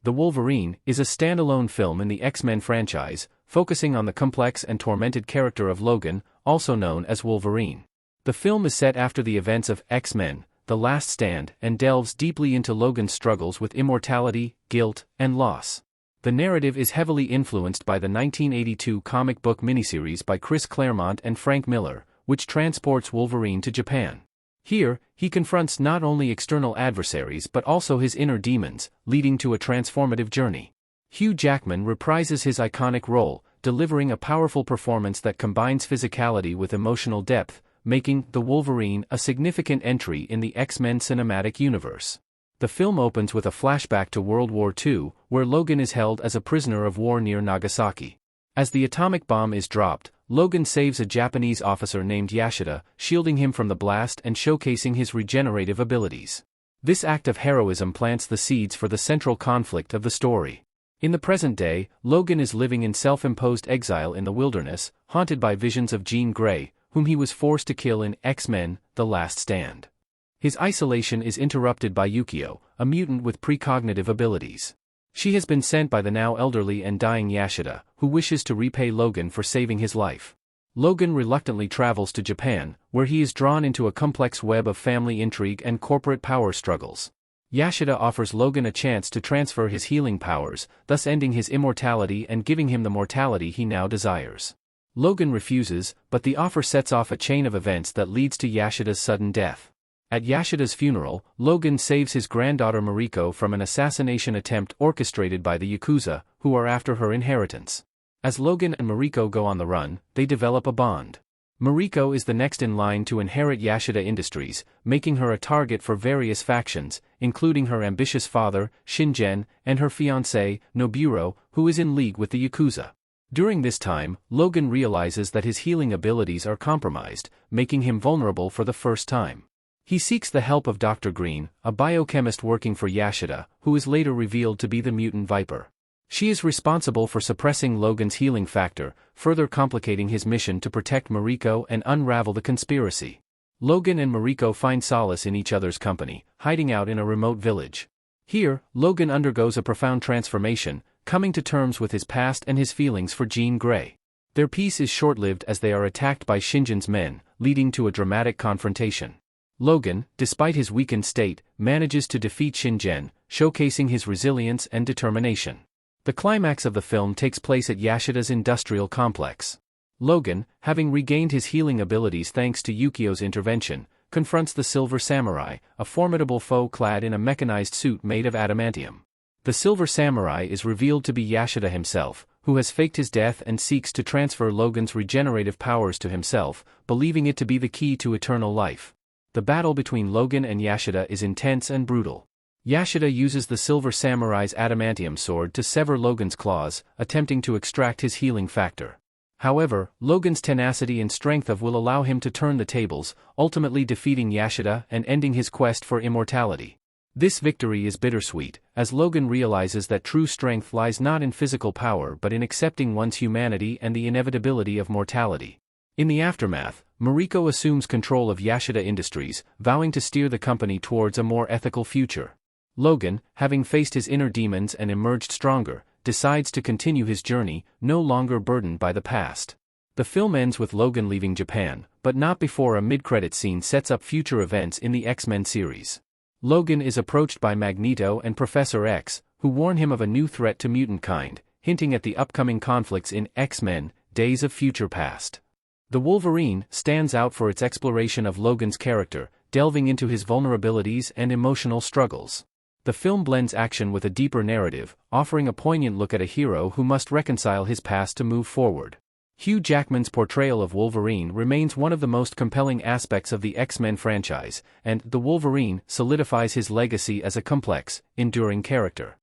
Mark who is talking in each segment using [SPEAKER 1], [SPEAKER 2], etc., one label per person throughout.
[SPEAKER 1] The Wolverine is a standalone film in the X-Men franchise, focusing on the complex and tormented character of Logan, also known as Wolverine. The film is set after the events of X-Men: The Last Stand and delves deeply into Logan's struggles with immortality, guilt, and loss. The narrative is heavily influenced by the 1982 comic book miniseries by Chris Claremont and Frank Miller, which transports Wolverine to Japan. Here, he confronts not only external adversaries but also his inner demons, leading to a transformative journey. Hugh Jackman reprises his iconic role, delivering a powerful performance that combines physicality with emotional depth, making The Wolverine a significant entry in the X-Men cinematic universe. The film opens with a flashback to World War II, where Logan is held as a prisoner of war near Nagasaki. As the atomic bomb is dropped, Logan saves a Japanese officer named Yashida, shielding him from the blast and showcasing his regenerative abilities. This act of heroism plants the seeds for the central conflict of the story. In the present day, Logan is living in self-imposed exile in the wilderness, haunted by visions of Jean Grey, whom he was forced to kill in X-Men: The Last Stand. His isolation is interrupted by Yukio, a mutant with precognitive abilities. She has been sent by the now elderly and dying Yashida, who wishes to repay Logan for saving his life. Logan reluctantly travels to Japan, where he is drawn into a complex web of family intrigue and corporate power struggles. Yashida offers Logan a chance to transfer his healing powers, thus ending his immortality and giving him the mortality he now desires. Logan refuses, but the offer sets off a chain of events that leads to Yashida's sudden death. At Yashida's funeral, Logan saves his granddaughter Mariko from an assassination attempt orchestrated by the Yakuza, who are after her inheritance. As Logan and Mariko go on the run, they develop a bond. Mariko is the next in line to inherit Yashida Industries, making her a target for various factions, including her ambitious father, Shingen, and her fiancé, Noburo, who is in league with the Yakuza. During this time, Logan realizes that his healing abilities are compromised, making him vulnerable for the first time. He seeks the help of Dr. Green, a biochemist working for Yashida, who is later revealed to be the mutant Viper. She is responsible for suppressing Logan's healing factor, further complicating his mission to protect Mariko and unravel the conspiracy. Logan and Mariko find solace in each other's company, hiding out in a remote village. Here, Logan undergoes a profound transformation, coming to terms with his past and his feelings for Jean Grey. Their peace is short-lived as they are attacked by Shingen's men, leading to a dramatic confrontation. Logan, despite his weakened state, manages to defeat Shingen, showcasing his resilience and determination. The climax of the film takes place at Yashida's industrial complex. Logan, having regained his healing abilities thanks to Yukio's intervention, confronts the Silver Samurai, a formidable foe clad in a mechanized suit made of adamantium. The Silver Samurai is revealed to be Yashida himself, who has faked his death and seeks to transfer Logan's regenerative powers to himself, believing it to be the key to eternal life. The battle between Logan and Yashida is intense and brutal. Yashida uses the Silver Samurai's adamantium sword to sever Logan's claws, attempting to extract his healing factor. However, Logan's tenacity and strength will allow him to turn the tables, ultimately defeating Yashida and ending his quest for immortality. This victory is bittersweet, as Logan realizes that true strength lies not in physical power but in accepting one's humanity and the inevitability of mortality. In the aftermath, Mariko assumes control of Yashida Industries, vowing to steer the company towards a more ethical future. Logan, having faced his inner demons and emerged stronger, decides to continue his journey, no longer burdened by the past. The film ends with Logan leaving Japan, but not before a mid-credit scene sets up future events in the X-Men series. Logan is approached by Magneto and Professor X, who warn him of a new threat to mutant kind, hinting at the upcoming conflicts in X-Men: Days of Future Past. The Wolverine stands out for its exploration of Logan's character, delving into his vulnerabilities and emotional struggles. The film blends action with a deeper narrative, offering a poignant look at a hero who must reconcile his past to move forward. Hugh Jackman's portrayal of Wolverine remains one of the most compelling aspects of the X-Men franchise, and The Wolverine solidifies his legacy as a complex, enduring character.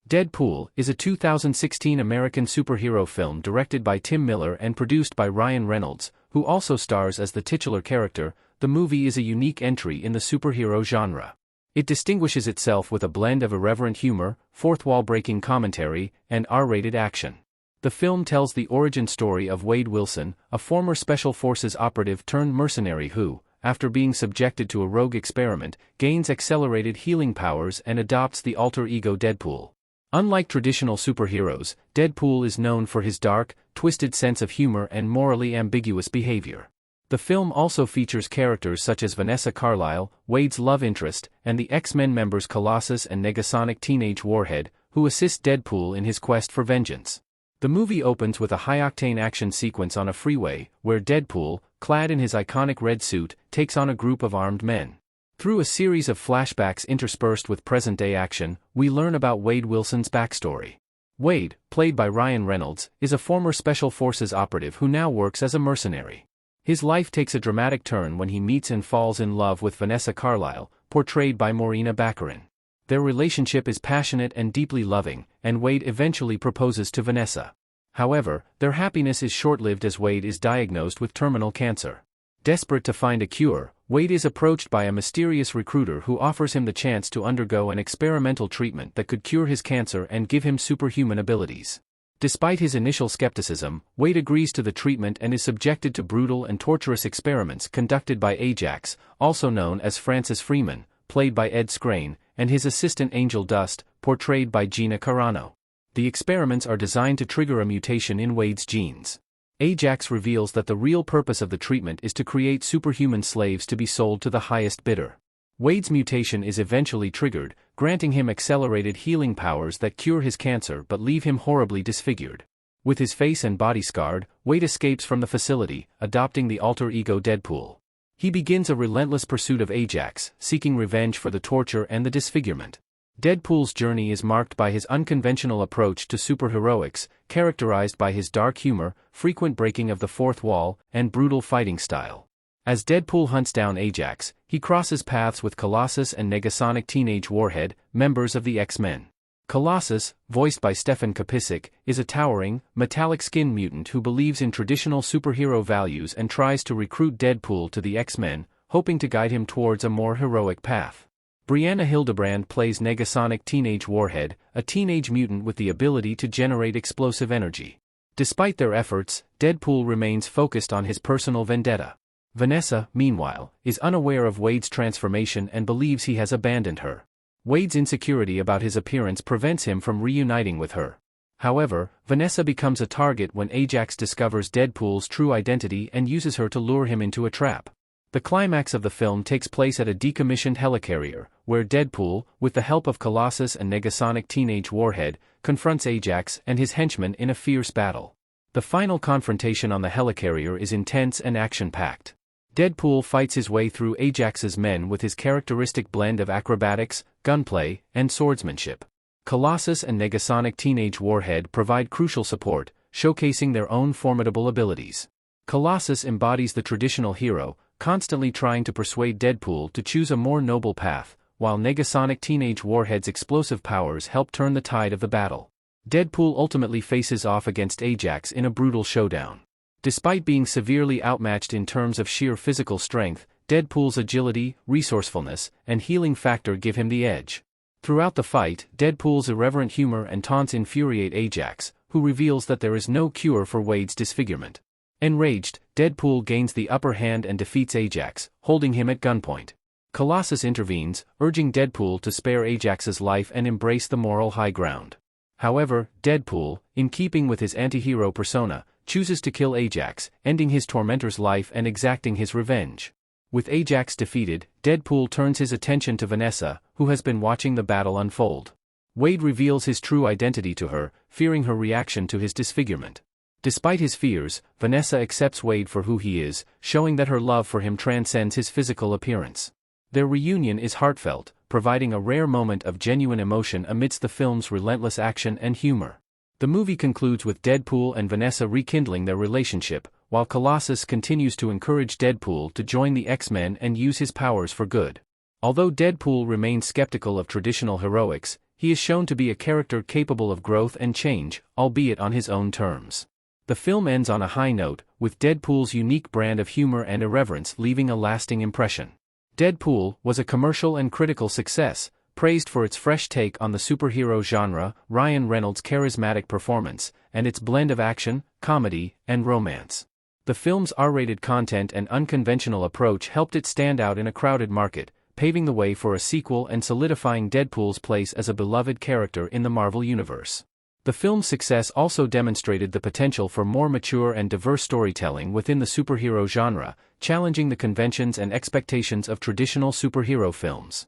[SPEAKER 1] Deadpool is a 2016 American superhero film directed by Tim Miller and produced by Ryan Reynolds, who also stars as the titular character. The movie is a unique entry in the superhero genre. It distinguishes itself with a blend of irreverent humor, fourth-wall-breaking commentary, and R-rated action. The film tells the origin story of Wade Wilson, a former Special Forces operative turned mercenary who, after being subjected to a rogue experiment, gains accelerated healing powers and adopts the alter ego Deadpool. Unlike traditional superheroes, Deadpool is known for his dark, twisted sense of humor and morally ambiguous behavior. The film also features characters such as Vanessa Carlyle, Wade's love interest, and the X-Men members Colossus and Negasonic Teenage Warhead, who assist Deadpool in his quest for vengeance. The movie opens with a high-octane action sequence on a freeway, where Deadpool, clad in his iconic red suit, takes on a group of armed men. Through a series of flashbacks interspersed with present-day action, we learn about Wade Wilson's backstory. Wade, played by Ryan Reynolds, is a former Special Forces operative who now works as a mercenary. His life takes a dramatic turn when he meets and falls in love with Vanessa Carlyle, portrayed by Morena Baccarin. Their relationship is passionate and deeply loving, and Wade eventually proposes to Vanessa. However, their happiness is short-lived as Wade is diagnosed with terminal cancer. Desperate to find a cure, Wade is approached by a mysterious recruiter who offers him the chance to undergo an experimental treatment that could cure his cancer and give him superhuman abilities. Despite his initial skepticism, Wade agrees to the treatment and is subjected to brutal and torturous experiments conducted by Ajax, also known as Francis Freeman, played by Ed Skrein, and his assistant Angel Dust, portrayed by Gina Carano. The experiments are designed to trigger a mutation in Wade's genes. Ajax reveals that the real purpose of the treatment is to create superhuman slaves to be sold to the highest bidder. Wade's mutation is eventually triggered, granting him accelerated healing powers that cure his cancer but leave him horribly disfigured. With his face and body scarred, Wade escapes from the facility, adopting the alter ego Deadpool. He begins a relentless pursuit of Ajax, seeking revenge for the torture and the disfigurement. Deadpool's journey is marked by his unconventional approach to superheroics, characterized by his dark humor, frequent breaking of the fourth wall, and brutal fighting style. As Deadpool hunts down Ajax, he crosses paths with Colossus and Negasonic Teenage Warhead, members of the X-Men. Colossus, voiced by Stefan Kapicic, is a towering, metallic-skinned mutant who believes in traditional superhero values and tries to recruit Deadpool to the X-Men, hoping to guide him towards a more heroic path. Brianna Hildebrand plays Negasonic Teenage Warhead, a teenage mutant with the ability to generate explosive energy. Despite their efforts, Deadpool remains focused on his personal vendetta. Vanessa, meanwhile, is unaware of Wade's transformation and believes he has abandoned her. Wade's insecurity about his appearance prevents him from reuniting with her. However, Vanessa becomes a target when Ajax discovers Deadpool's true identity and uses her to lure him into a trap. The climax of the film takes place at a decommissioned helicarrier, where Deadpool, with the help of Colossus and Negasonic Teenage Warhead, confronts Ajax and his henchmen in a fierce battle. The final confrontation on the helicarrier is intense and action-packed. Deadpool fights his way through Ajax's men with his characteristic blend of acrobatics, gunplay, and swordsmanship. Colossus and Negasonic Teenage Warhead provide crucial support, showcasing their own formidable abilities. Colossus embodies the traditional hero, constantly trying to persuade Deadpool to choose a more noble path, while Negasonic Teenage Warhead's explosive powers help turn the tide of the battle. Deadpool ultimately faces off against Ajax in a brutal showdown. Despite being severely outmatched in terms of sheer physical strength, Deadpool's agility, resourcefulness, and healing factor give him the edge. Throughout the fight, Deadpool's irreverent humor and taunts infuriate Ajax, who reveals that there is no cure for Wade's disfigurement. Enraged, Deadpool gains the upper hand and defeats Ajax, holding him at gunpoint. Colossus intervenes, urging Deadpool to spare Ajax's life and embrace the moral high ground. However, Deadpool, in keeping with his anti-hero persona, chooses to kill Ajax, ending his tormentor's life and exacting his revenge. With Ajax defeated, Deadpool turns his attention to Vanessa, who has been watching the battle unfold. Wade reveals his true identity to her, fearing her reaction to his disfigurement. Despite his fears, Vanessa accepts Wade for who he is, showing that her love for him transcends his physical appearance. Their reunion is heartfelt, providing a rare moment of genuine emotion amidst the film's relentless action and humor. The movie concludes with Deadpool and Vanessa rekindling their relationship, while Colossus continues to encourage Deadpool to join the X-Men and use his powers for good. Although Deadpool remains skeptical of traditional heroics, he is shown to be a character capable of growth and change, albeit on his own terms. The film ends on a high note, with Deadpool's unique brand of humor and irreverence leaving a lasting impression. Deadpool was a commercial and critical success, praised for its fresh take on the superhero genre, Ryan Reynolds' charismatic performance, and its blend of action, comedy, and romance. The film's R-rated content and unconventional approach helped it stand out in a crowded market, paving the way for a sequel and solidifying Deadpool's place as a beloved character in the Marvel Universe. The film's success also demonstrated the potential for more mature and diverse storytelling within the superhero genre, challenging the conventions and expectations of traditional superhero films.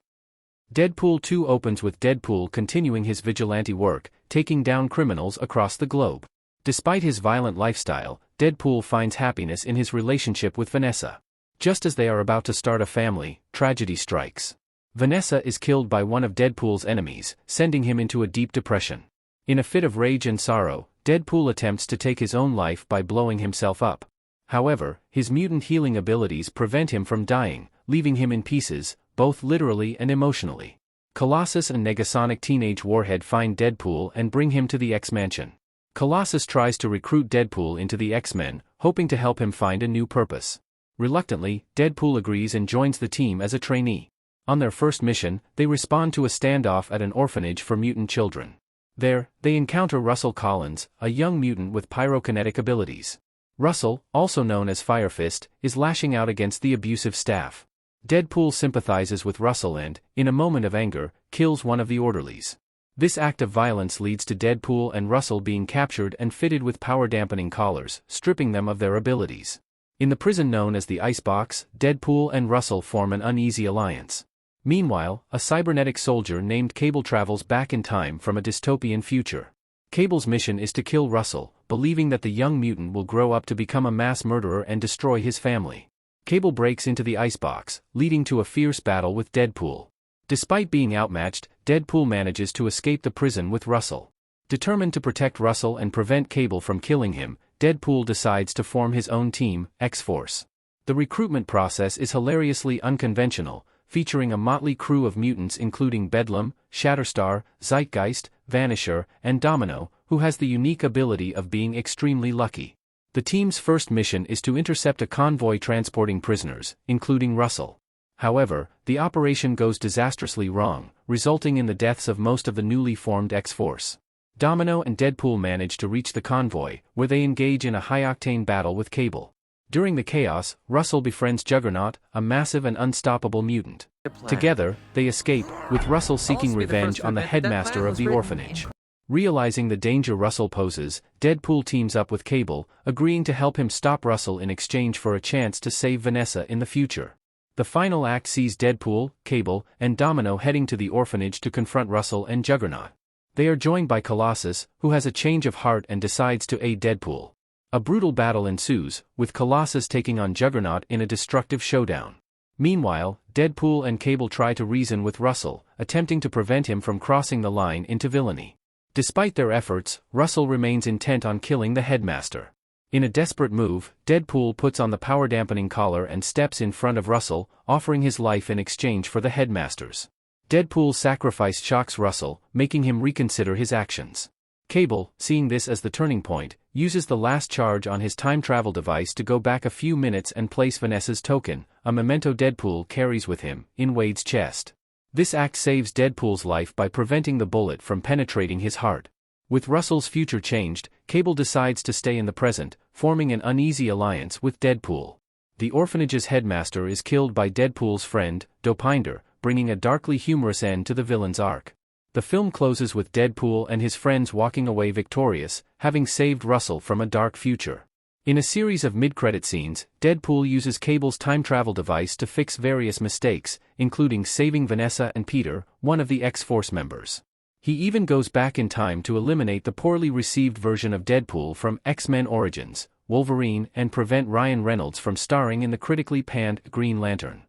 [SPEAKER 1] Deadpool 2 opens with Deadpool continuing his vigilante work, taking down criminals across the globe. Despite his violent lifestyle, Deadpool finds happiness in his relationship with Vanessa. Just as they are about to start a family, tragedy strikes. Vanessa is killed by one of Deadpool's enemies, sending him into a deep depression. In a fit of rage and sorrow, Deadpool attempts to take his own life by blowing himself up. However, his mutant healing abilities prevent him from dying, leaving him in pieces, both literally and emotionally. Colossus and Negasonic Teenage Warhead find Deadpool and bring him to the X-Mansion. Colossus tries to recruit Deadpool into the X-Men, hoping to help him find a new purpose. Reluctantly, Deadpool agrees and joins the team as a trainee. On their first mission, they respond to a standoff at an orphanage for mutant children. There, they encounter Russell Collins, a young mutant with pyrokinetic abilities. Russell, also known as Fire Fist, is lashing out against the abusive staff. Deadpool sympathizes with Russell and, in a moment of anger, kills one of the orderlies. This act of violence leads to Deadpool and Russell being captured and fitted with power-dampening collars, stripping them of their abilities. In the prison known as the Icebox, Deadpool and Russell form an uneasy alliance. Meanwhile, a cybernetic soldier named Cable travels back in time from a dystopian future. Cable's mission is to kill Russell, believing that the young mutant will grow up to become a mass murderer and destroy his family. Cable breaks into the Icebox, leading to a fierce battle with Deadpool. Despite being outmatched, Deadpool manages to escape the prison with Russell. Determined to protect Russell and prevent Cable from killing him, Deadpool decides to form his own team, X-Force. The recruitment process is hilariously unconventional, featuring a motley crew of mutants including Bedlam, Shatterstar, Zeitgeist, Vanisher, and Domino, who has the unique ability of being extremely lucky. The team's first mission is to intercept a convoy transporting prisoners, including Russell. However, the operation goes disastrously wrong, resulting in the deaths of most of the newly formed X-Force. Domino and Deadpool manage to reach the convoy, where they engage in a high-octane battle with Cable. During the chaos, Russell befriends Juggernaut, a massive and unstoppable mutant. Together, they escape, with Russell seeking revenge on the headmaster of the orphanage. Realizing the danger Russell poses, Deadpool teams up with Cable, agreeing to help him stop Russell in exchange for a chance to save Vanessa in the future. The final act sees Deadpool, Cable, and Domino heading to the orphanage to confront Russell and Juggernaut. They are joined by Colossus, who has a change of heart and decides to aid Deadpool. A brutal battle ensues, with Colossus taking on Juggernaut in a destructive showdown. Meanwhile, Deadpool and Cable try to reason with Russell, attempting to prevent him from crossing the line into villainy. Despite their efforts, Russell remains intent on killing the headmaster. In a desperate move, Deadpool puts on the power-dampening collar and steps in front of Russell, offering his life in exchange for the headmaster's. Deadpool's sacrifice shocks Russell, making him reconsider his actions. Cable, seeing this as the turning point, uses the last charge on his time travel device to go back a few minutes and place Vanessa's token, a memento Deadpool carries with him, in Wade's chest. This act saves Deadpool's life by preventing the bullet from penetrating his heart. With Russell's future changed, Cable decides to stay in the present, forming an uneasy alliance with Deadpool. The orphanage's headmaster is killed by Deadpool's friend, Dopinder, bringing a darkly humorous end to the villain's arc. The film closes with Deadpool and his friends walking away victorious, having saved Russell from a dark future. In a series of mid-credit scenes, Deadpool uses Cable's time travel device to fix various mistakes, including saving Vanessa and Peter, one of the X-Force members. He even goes back in time to eliminate the poorly received version of Deadpool from X-Men Origins, Wolverine, and prevent Ryan Reynolds from starring in the critically panned Green Lantern.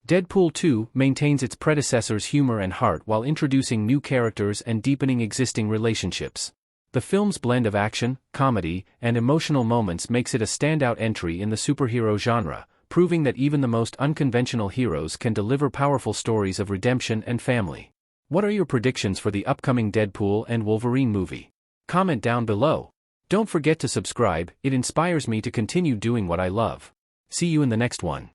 [SPEAKER 1] Deadpool 2 maintains its predecessor's humor and heart while introducing new characters and deepening existing relationships. The film's blend of action, comedy, and emotional moments makes it a standout entry in the superhero genre, proving that even the most unconventional heroes can deliver powerful stories of redemption and family. What are your predictions for the upcoming Deadpool and Wolverine movie? Comment down below. Don't forget to subscribe, it inspires me to continue doing what I love. See you in the next one.